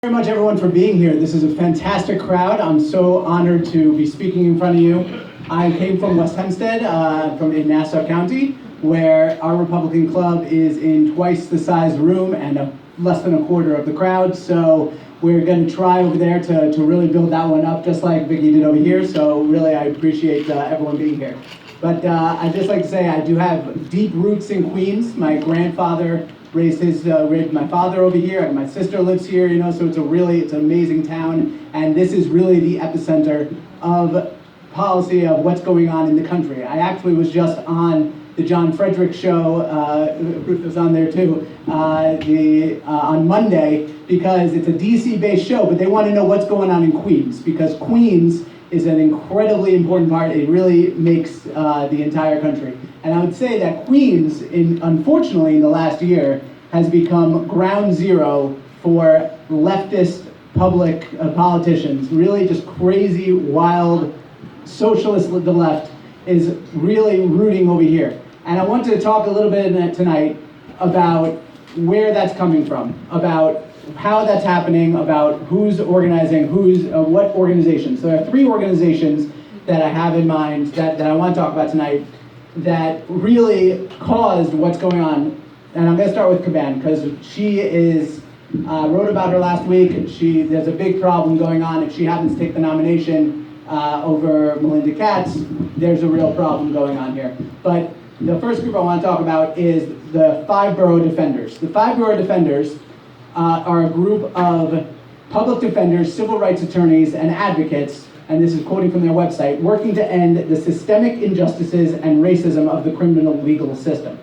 Very much everyone for being here. This is a fantastic crowd. I'm so honored to be speaking in front of you. I came from West Hempstead, in Nassau County, where our Republican club is in twice the size room and less than a quarter of the crowd. So we're going to try over there to really build that one up, just like Vicki did over here. So really, I appreciate everyone being here. But I'd just like to say I do have deep roots in Queens. My grandfather raised my father over here, and my sister lives here, so it's an amazing town, and this is really the epicenter of policy of what's going on in the country. I actually was just on the John Frederick show, Ruth was on there too, on Monday, because it's a DC-based show, but they want to know what's going on in Queens, because Queens is an incredibly important part. It really makes the entire country. And I would say that Queens, unfortunately, in the last year, has become ground zero for leftist public politicians. Really just crazy, wild, socialist, the left is really rooting over here. And I want to talk a little bit tonight about where that's coming from, about how that's happening, about who's organizing, what organizations. So there are three organizations that I have in mind that I want to talk about tonight that really caused what's going on. And I'm going to start with Caban, because she wrote about her last week. There's a big problem going on. If she happens to take the nomination over Melinda Katz, there's a real problem going on here. But the first group I want to talk about is the Five Borough Defenders. The Five Borough Defenders are a group of public defenders, civil rights attorneys, and advocates, and this is quoting from their website, working to end the systemic injustices and racism of the criminal legal system.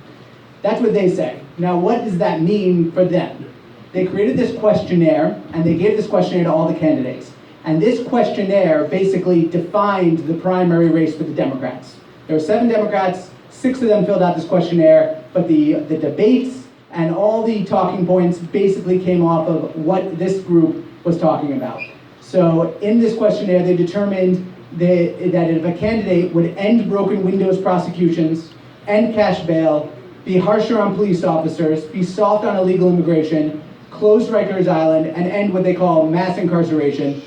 That's what they say. Now, what does that mean for them? They created this questionnaire, and they gave this questionnaire to all the candidates. And this questionnaire basically defined the primary race for the Democrats. There were 7 Democrats, 6 of them filled out this questionnaire, but the debates and all the talking points basically came off of what this group was talking about. So in this questionnaire, they determined that if a candidate would end broken windows prosecutions, end cash bail, be harsher on police officers, be soft on illegal immigration, close Rikers Island, and end what they call mass incarceration,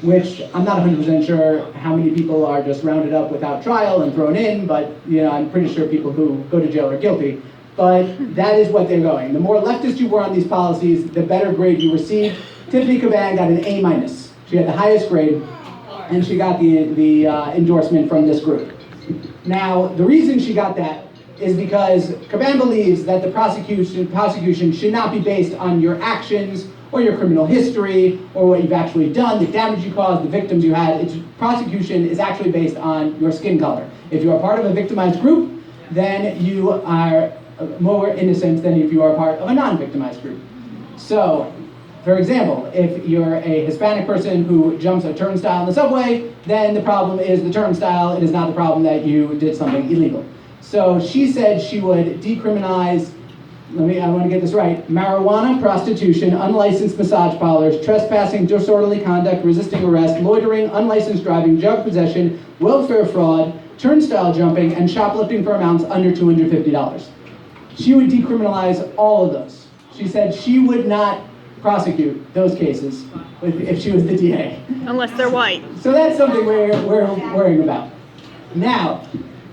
which I'm not 100% sure how many people are just rounded up without trial and thrown in, but I'm pretty sure people who go to jail are guilty. But that is what they're going. The more leftist you were on these policies, the better grade you received. Tiffany Caban got an A-. She had the highest grade, and she got the endorsement from this group. Now, the reason she got that is because Caban believes that the prosecution should not be based on your actions or your criminal history or what you've actually done, the damage you caused, the victims you had. Prosecution is actually based on your skin color. If you are part of a victimized group, then you are more innocent than if you are part of a non-victimized group. So, for example, if you're a Hispanic person who jumps a turnstile in the subway, then the problem is the turnstile. It is not the problem that you did something illegal. So she said she would decriminalize, I want to get this right, marijuana, prostitution, unlicensed massage parlors, trespassing, disorderly conduct, resisting arrest, loitering, unlicensed driving, drug possession, welfare fraud, turnstile jumping, and shoplifting for amounts under $250. She would decriminalize all of those. She said she would not prosecute those cases if she was the DA. Unless they're white. So that's something we're worrying about. Now,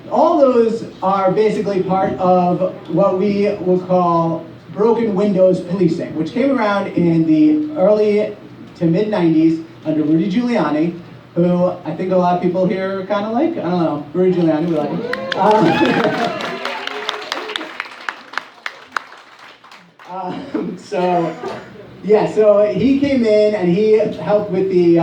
all those are basically part of what we will call broken windows policing, which came around in the early to mid-90s under Rudy Giuliani, who I think a lot of people here kind of like. I don't know, Rudy Giuliani, we like him. So he came in and he helped with the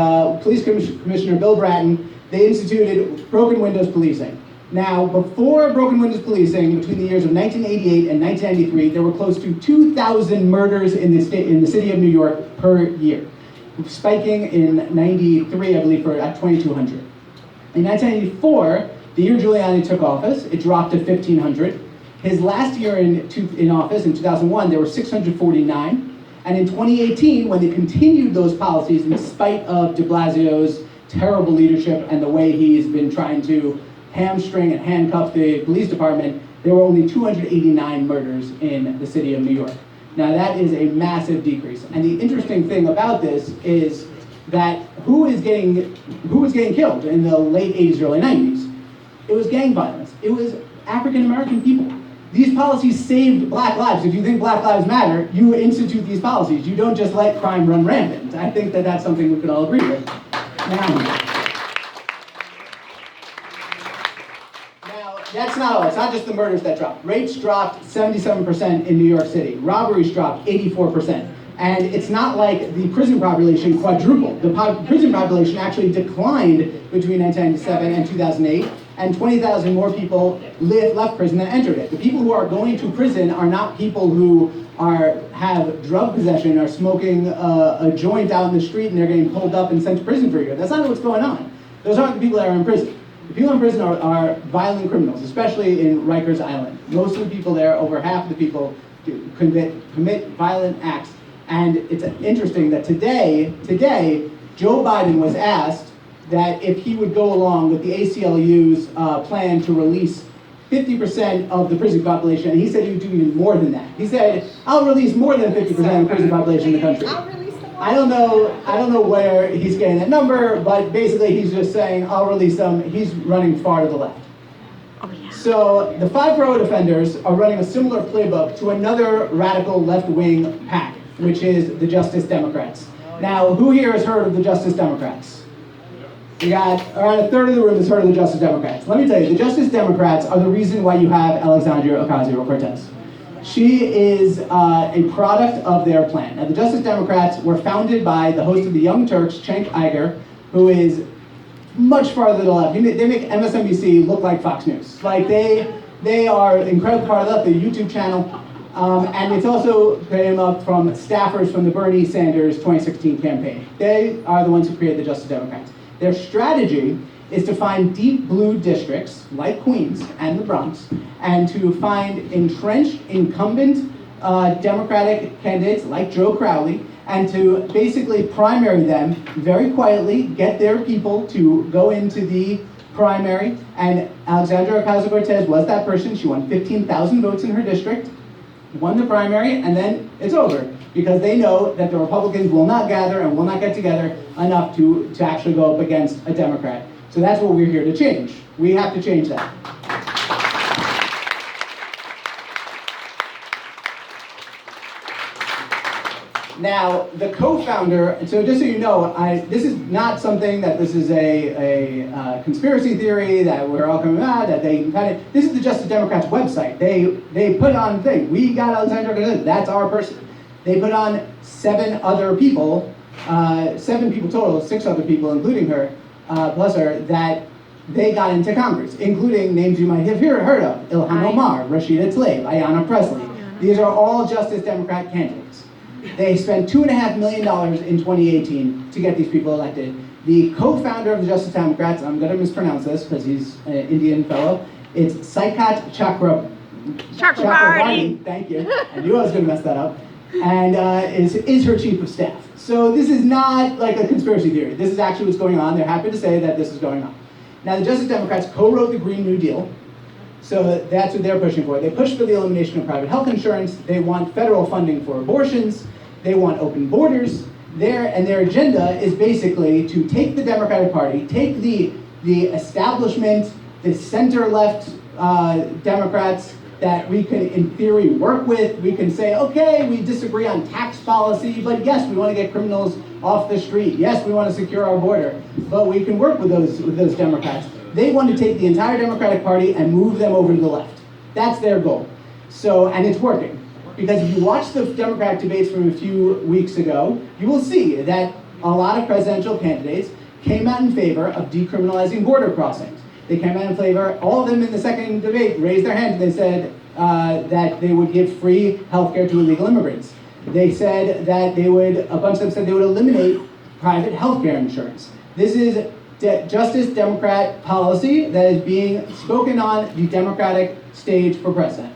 police commissioner, Bill Bratton. They instituted broken windows policing. Now, before broken windows policing, between the years of 1988 and 1993, there were close to 2,000 murders in the city of New York per year, spiking in 93, I believe, at 2,200. In 1994, the year Giuliani took office, it dropped to 1,500. His last year in office, in 2001, there were 649. And in 2018, when they continued those policies, in spite of de Blasio's terrible leadership and the way he's been trying to hamstring and handcuff the police department, there were only 289 murders in the city of New York. Now that is a massive decrease. And the interesting thing about this is that who was getting killed in the late 80s, early 90s? It was gang violence. It was African American people. These policies saved black lives. If you think Black Lives Matter, you institute these policies. You don't just let crime run rampant. I think that that's something we can all agree with. Now, that's not all. It's not just the murders that dropped. Rapes dropped 77% in New York City. Robberies dropped 84%. And it's not like the prison population quadrupled. The prison population actually declined between 1997 and 2008, and 20,000 more people left prison than entered it. The people who are going to prison are not people who have drug possession, are smoking a joint out in the street, and they're getting pulled up and sent to prison for a year. That's not what's going on. Those aren't the people that are in prison. The people in prison are violent criminals, especially in Rikers Island. Most of the people there, over half of the people, commit violent acts. And it's interesting that today, Joe Biden was asked that if he would go along with the ACLU's plan to release 50% of the prison population, and he said he would do even more than that. He said, I'll release more than 50% of the prison population in the country. I don't know where he's getting that number, but basically he's just saying, I'll release them. He's running far to the left. Oh, yeah. So the 5 Row Defenders are running a similar playbook to another radical left-wing pack, which is the Justice Democrats. Now, who here has heard of the Justice Democrats? We got around a third of the room has heard of the Justice Democrats. Let me tell you, the Justice Democrats are the reason why you have Alexandria Ocasio-Cortez. She is a product of their plan. Now, the Justice Democrats were founded by the host of the Young Turks, Cenk Uygur, who is much farther to the left. They make MSNBC look like Fox News. Like, they are incredibly part of the YouTube channel. And it's also came up from staffers from the Bernie Sanders 2016 campaign. They are the ones who created the Justice Democrats. Their strategy is to find deep blue districts, like Queens and the Bronx, and to find entrenched incumbent Democratic candidates like Joe Crowley, and to basically primary them very quietly, get their people to go into the primary. And Alexandria Ocasio-Cortez was that person. She won 15,000 votes in her district, won the primary, and then it's over, because they know that the Republicans will not gather and will not get together enough to actually go up against a Democrat. So that's what we're here to change. We have to change that. Now, the co-founder, so just so you know, this is not something that this is a conspiracy theory that we're all coming out, that they kind of, this is the Justice Democrats website. They put on thing, we got Alexandria Ocasio, that's our person. They put on 7 other people, 7 people total, 6 other people, including her, plus her, that they got into Congress, including names you might have heard of, Ilhan Omar, Rashida Tlaib, Ayanna Pressley. These are all Justice Democrat candidates. They spent $2.5 million in 2018 to get these people elected. The co-founder of the Justice Democrats, I'm going to mispronounce this because he's an Indian fellow, it's Saikat Chakrabarti. Thank you. I knew I was going to mess that up. And is her chief of staff. So this is not like a conspiracy theory. This is actually what's going on. They're happy to say that this is going on. Now, the Justice Democrats co-wrote the Green New Deal, so that's what they're pushing for. They push for the elimination of private health insurance. They want federal funding for abortions. They want open borders. Their agenda is basically to take the Democratic Party, take the establishment, the center-left Democrats that we can, in theory, work with. We can say, okay, we disagree on tax policy, but yes, we want to get criminals off the street. Yes, we want to secure our border, but we can work with those Democrats. They want to take the entire Democratic Party and move them over to the left. That's their goal. So, and it's working. Because if you watch the Democratic debates from a few weeks ago, you will see that a lot of presidential candidates came out in favor of decriminalizing border crossings. They came out in favor, all of them in the second debate raised their hand and they said that they would give free healthcare to illegal immigrants. They said that a bunch of them said they would eliminate private healthcare insurance. This is Justice Democrat policy that is being spoken on the Democratic stage for president.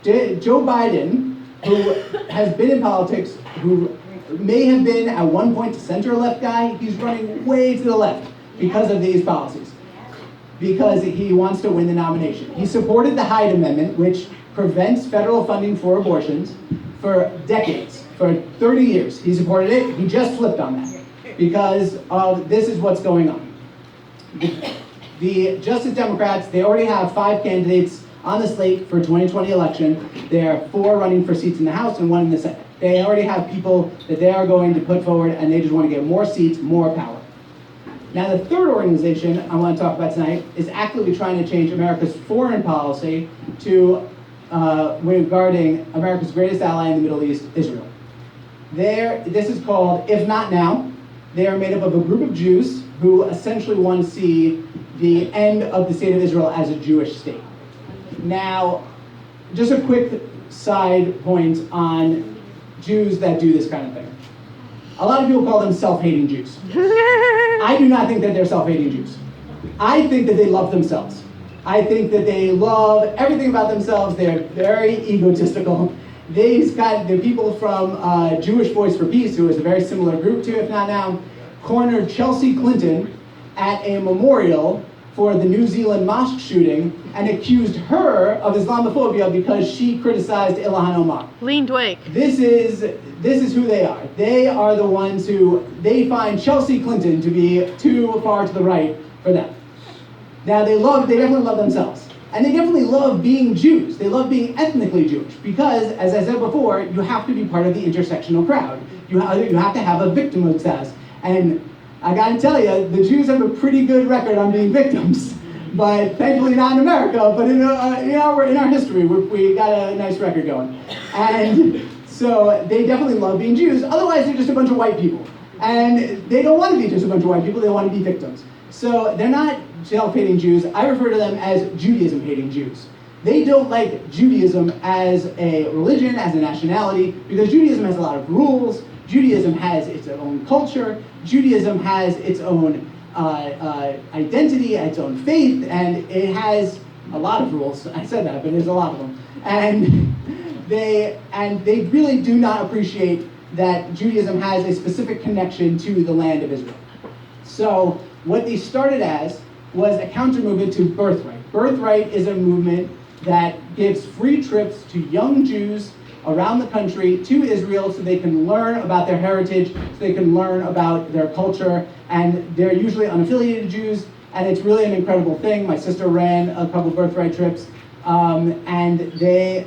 Joe Biden, who has been in politics, who may have been at one point a center-left guy, he's running way to the left because of these policies. Because he wants to win the nomination. He supported the Hyde Amendment, which prevents federal funding for abortions, for decades. For 30 years, he supported it. He just flipped on that because of this is what's going on. The Justice Democrats, they already have 5 candidates on the slate for 2020 election. There are 4 running for seats in the House and 1 in the Senate. They already have people that they are going to put forward, and they just want to get more seats, more power. Now, the third organization I want to talk about tonight is actively trying to change America's foreign policy to regarding America's greatest ally in the Middle East, Israel. This is called If Not Now. They are made up of a group of Jews who essentially want to see the end of the state of Israel as a Jewish state. Now, just a quick side point on Jews that do this kind of thing. A lot of people call them self-hating Jews. I do not think that they're self-hating Jews. I think that they love themselves. I think that they love everything about themselves. They're very egotistical. The people from Jewish Voice for Peace, who is a very similar group to If Not Now, cornered Chelsea Clinton at a memorial for the New Zealand mosque shooting and accused her of Islamophobia because she criticized Ilhan Omar. Lean Dwake. This is who they are. They are the ones who, they find Chelsea Clinton to be too far to the right for them. Now they definitely love themselves. And they definitely love being Jews. They love being ethnically Jewish because, as I said before, you have to be part of the intersectional crowd. You have to have a victimhood status. And I gotta tell you, the Jews have a pretty good record on being victims. But thankfully not in America, but in our history, we got a nice record going. And so they definitely love being Jews. Otherwise, they're just a bunch of white people. And they don't want to be just a bunch of white people, they want to be victims. So they're not self-hating Jews. I refer to them as Judaism-hating Jews. They don't like Judaism as a religion, as a nationality, because Judaism has a lot of rules. Judaism has its own culture. Judaism has its own identity, its own faith, and it has a lot of rules. I said that, but there's a lot of them. And they really do not appreciate that Judaism has a specific connection to the land of Israel. So what they started as was a counter movement to Birthright. Birthright is a movement that gives free trips to young Jews around the country to Israel so they can learn about their heritage, so they can learn about their culture, and they're usually unaffiliated Jews, and it's really an incredible thing. My sister ran a couple Birthright trips, and they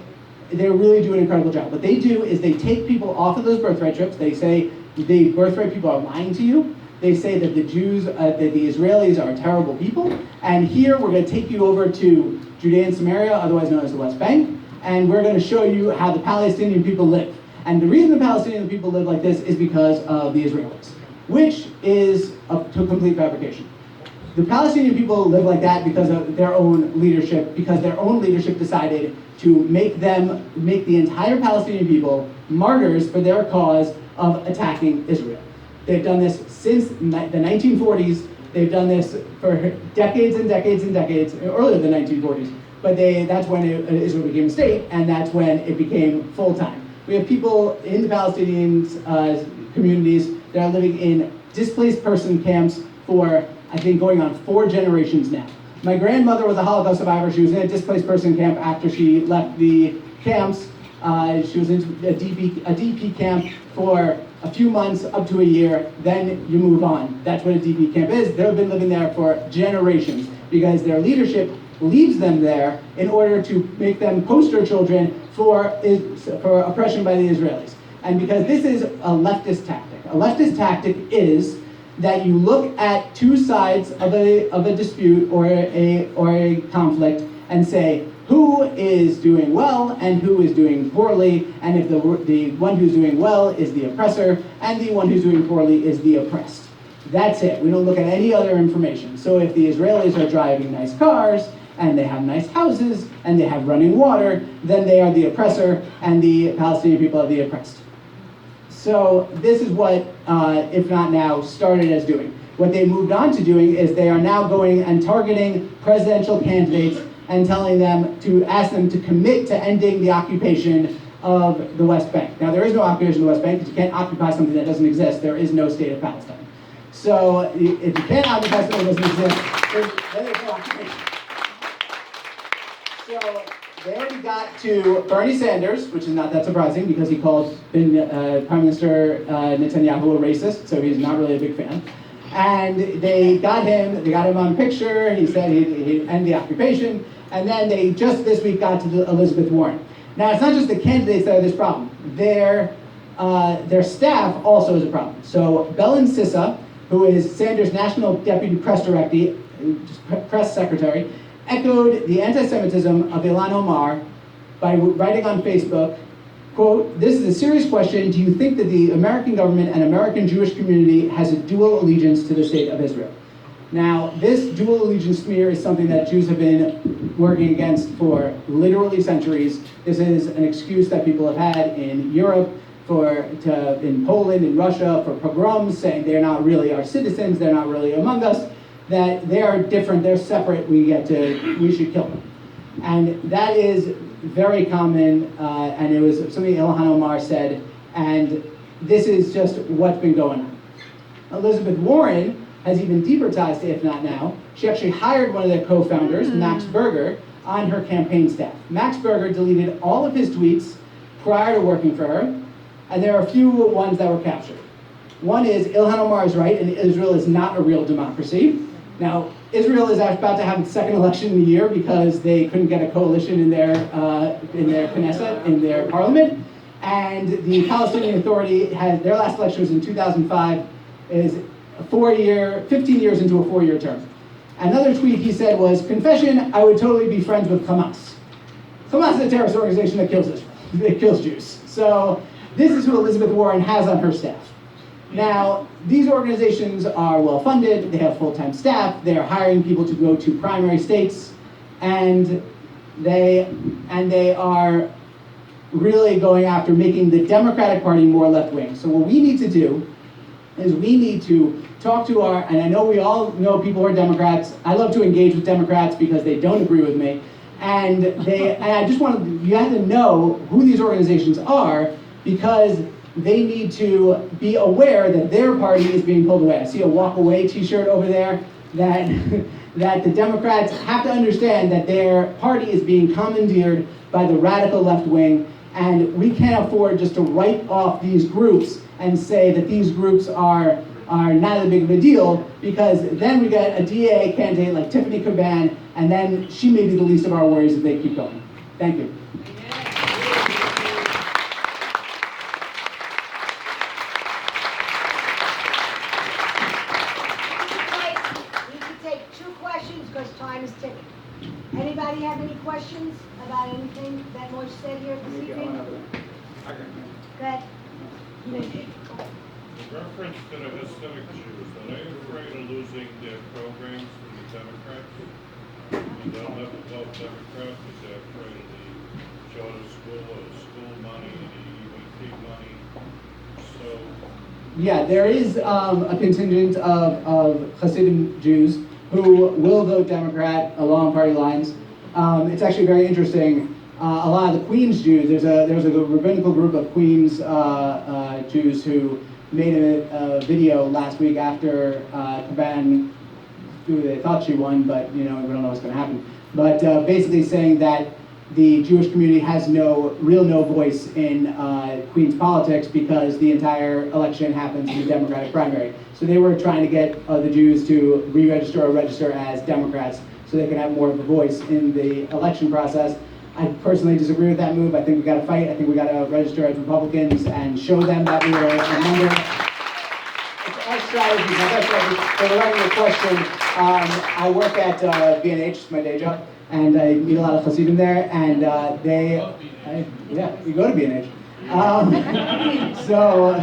really do an incredible job. What they do is they take people off of those Birthright trips. They say the Birthright people are lying to you. They say that the Jews, that the Israelis are terrible people, and here we're going to take you over to Judea and Samaria, otherwise known as the West Bank, and we're going to show you how the Palestinian people live. And the reason the Palestinian people live like this is because of the Israelis, which is a complete fabrication. The Palestinian people live like that because of their own leadership, because their own leadership decided to make the entire Palestinian people martyrs for their cause of attacking Israel. They've done this since the 1940s. They've done this for decades and decades and decades, earlier than the 1940s. But that's when Israel became a state, and that's when it became full-time. We have people in the Palestinian communities that are living in displaced person camps for, I think, going on 4 generations now. My grandmother was a Holocaust survivor. She was in a displaced person camp after she left the camps. She was in a DP camp for a few months, up to a year, then you move on. That's what a DP camp is. They've been living there for generations because their leadership leaves them there in order to make them poster children for oppression by the Israelis. And because this is a leftist tactic. A leftist tactic is that you look at 2 sides of a dispute or a conflict and say, who is doing well and who is doing poorly, and if the one who's doing well is the oppressor and the one who's doing poorly is the oppressed. That's it. We don't look at any other information. So if the Israelis are driving nice cars and they have nice houses and they have running water, then they are the oppressor and the Palestinian people are the oppressed. So this is what If Not Now started as doing. What they moved on to doing is they are now going and targeting presidential candidates and telling them to ask them to commit to ending the occupation of the West Bank. Now, there is no occupation of the West Bank because you can't occupy something that doesn't exist. There is no state of Palestine. So if you can't occupy something that doesn't exist, then there's no occupation. So they already got to Bernie Sanders, which is not that surprising because he called Prime Minister Netanyahu a racist, so he's not really a big fan. And they got him on a picture. He said he'd end the occupation. And then they just this week got to Elizabeth Warren. Now, it's not just the candidates that are this problem. Their staff also is a problem. So Belen Sissa, who is Sanders' National Deputy Press Secretary, echoed the anti-Semitism of Ilhan Omar by writing on Facebook, quote, "This is a serious question. Do you think that the American government and American Jewish community has a dual allegiance to the state of Israel?" Now, this dual allegiance smear is something that Jews have been working against for literally centuries. This is an excuse that people have had in Europe, in Poland, in Russia, for pogroms, saying they're not really our citizens, they're not really among us, that they are different, they're separate, we should kill them. And that is very common, and it was something Ilhan Omar said, and this is just what's been going on. Elizabeth Warren has even deeper ties to If Not Now. She actually hired one of their co-founders, Max Berger, on her campaign staff. Max Berger deleted all of his tweets prior to working for her, and there are a few ones that were captured. One is, Ilhan Omar is right, and Israel is not a real democracy. Now, Israel is about to have its second election in a year because they couldn't get a coalition in their Knesset, in their parliament, and the Palestinian Authority their last election was in 2005, is 15 years into a 4-year term. Another tweet he said was, "Confession, I would totally be friends with Hamas." Hamas is a terrorist organization that kills Israel. It kills Jews. So this is who Elizabeth Warren has on her staff. Now, these organizations are well-funded, they have full-time staff, they are hiring people to go to primary states, and they are really going after making the Democratic Party more left-wing. So what we need to do is we need to talk to and I know we all know people who are Democrats. I love to engage with Democrats because they don't agree with me. And I just you have to know who these organizations are because they need to be aware that their party is being pulled away. I see a walk away t-shirt over there that the Democrats have to understand that their party is being commandeered by the radical left wing, and we can't afford just to write off these groups and say that these groups are not as big of a deal, because then we get a DA candidate like Tiffany Caban, and then she may be the least of our worries if they keep going. Thank you. We can take 2 questions because time is ticking. Anybody have any questions about anything that Moshe said here this evening? Go ahead. In reference to the Hasidic Jews, are they afraid of losing their programs to the Democrats? And they'll never vote Democrat because they're afraid of the charter school or the school money, the EBT money. So yeah, there is a contingent of Hasidim Jews who will vote Democrat along party lines. It's actually very interesting. A lot of the Queens Jews, there's a rabbinical group of Queens Jews who made a video last week after Caban, they thought she won, but we don't know what's going to happen. But basically saying that the Jewish community has no voice in Queens politics because the entire election happens in the Democratic primary. So they were trying to get the Jews to re-register or register as Democrats so they could have more of a voice in the election process. I personally disagree with that move. I think we got to fight. I think we got to register as Republicans and show them that we are a member. It's our strategy. For the right of your question, I work at B&H, it's my day job, and I meet a lot of Hasidim there, and you go to B&H. So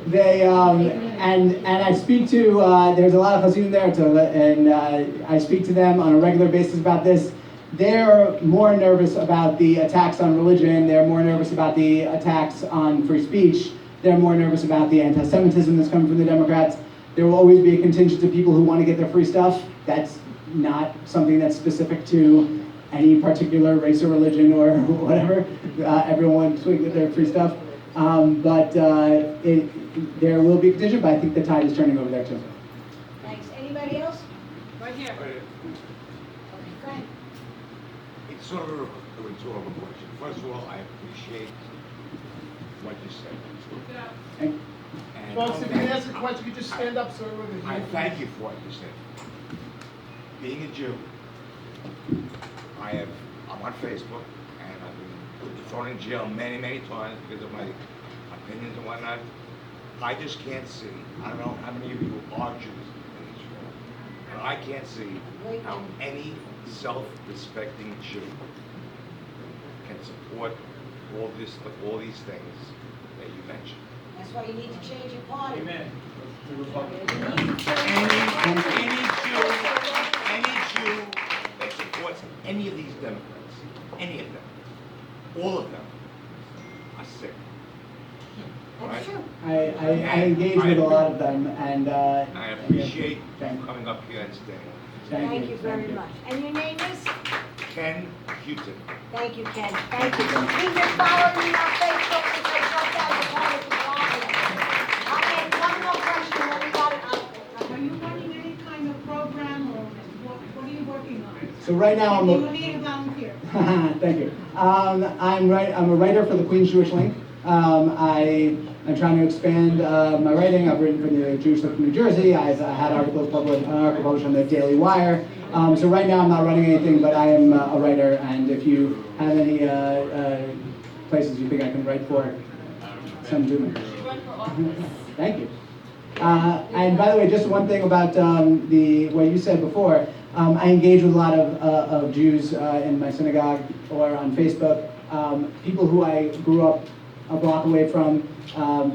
they and I speak to there's a lot of Hasidim there, and I speak to them on a regular basis about this. They're more nervous about the attacks on religion. They're more nervous about the attacks on free speech. They're more nervous about the anti-Semitism that's coming from the Democrats. There will always be a contingent of people who want to get their free stuff. That's not something that's specific to any particular race or religion or whatever. Everyone wants to get their free stuff. But there will be a contingent, but I think the tide is turning over there too. Thanks. Anybody else? Right here. Okay, go ahead. It's sort of there were two of them questions. First of all, I appreciate what you said. Thank- And Folks, if you can ask a question, you just stand up so everyone can I hear. thank you for what you said. Being a Jew, I'm on Facebook, and I've been thrown in jail many, many times because of my opinions and whatnot. I just can't see, I don't know how many of you are Jews in this room, but I can't see how any self-respecting Jew can support all these things that you mentioned. That's why you need to change your party. Amen. Any Jew that supports any of these Democrats, any of them, all of them, are sick. That's Right? true. I engage with a lot of them, and I appreciate Thank you coming up here and staying. Thank you very much. And your name is? Ken Houghton. Thank you, Ken. Thank you. He's been following me on Facebook since I jumped out of the car with the car. Okay, one more question, and then we got it. Are you running any kind of program, or what are you working on? So right now I'm You a, need a volunteer. thank you. I'm a writer for the Queens Jewish Link. I'm trying to expand my writing. I've written for the Jewish Link from New Jersey. I've had articles published on the Daily Wire. So right now I'm not running anything, but I am a writer. And if you have any places you think I can write for, send them to me. Thank you. And by the way, just one thing about what you said before. I engage with a lot of Jews in my synagogue or on Facebook. People who I grew up a block away from,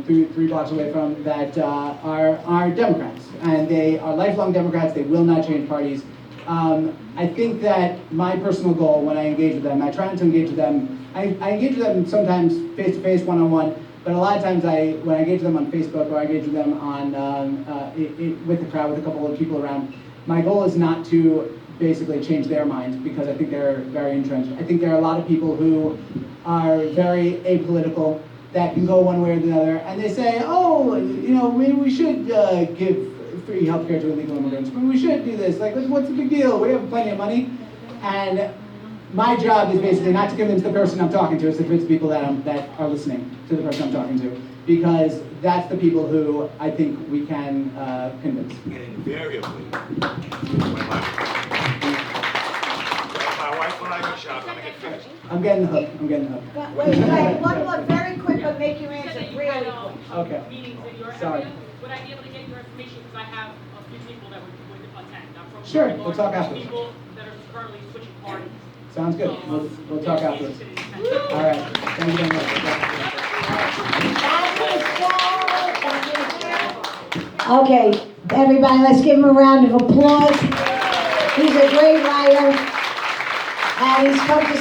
three blocks away from, that are Democrats, and they are lifelong Democrats. They will not change parties. I think that my personal goal when I engage with them, I try not to engage with them. I engage with them sometimes face to face, one-on-one. But a lot of times, when I engage with them on Facebook or I engage with them on with the crowd, with a couple of people around, my goal is not to basically change their mind, because I think they're very entrenched. I think there are a lot of people who are very apolitical, that can go one way or the other, and they say, oh, maybe we should give free healthcare to illegal immigrants. Maybe we should do this. Like, what's the big deal? We have plenty of money. And my job is basically not to convince the person I'm talking to, it's to convince people that are listening to the person I'm talking to, because that's the people who I think we can convince. And invariably, when my wife and I go shopping, I get finished. I'm getting the hook. But wait, one more very quick, but make your answer really quick. Okay. Meetings in your Sorry. area. Would I be able to get your information, because I have a few people that would attend. I'm from Sure, Florida. we'll talk afterwards. People that are currently switching parties. Sounds good. We'll talk afterwards. All right. Thank you very much. Okay, everybody, let's give him a round of applause. He's a great writer, and he's come to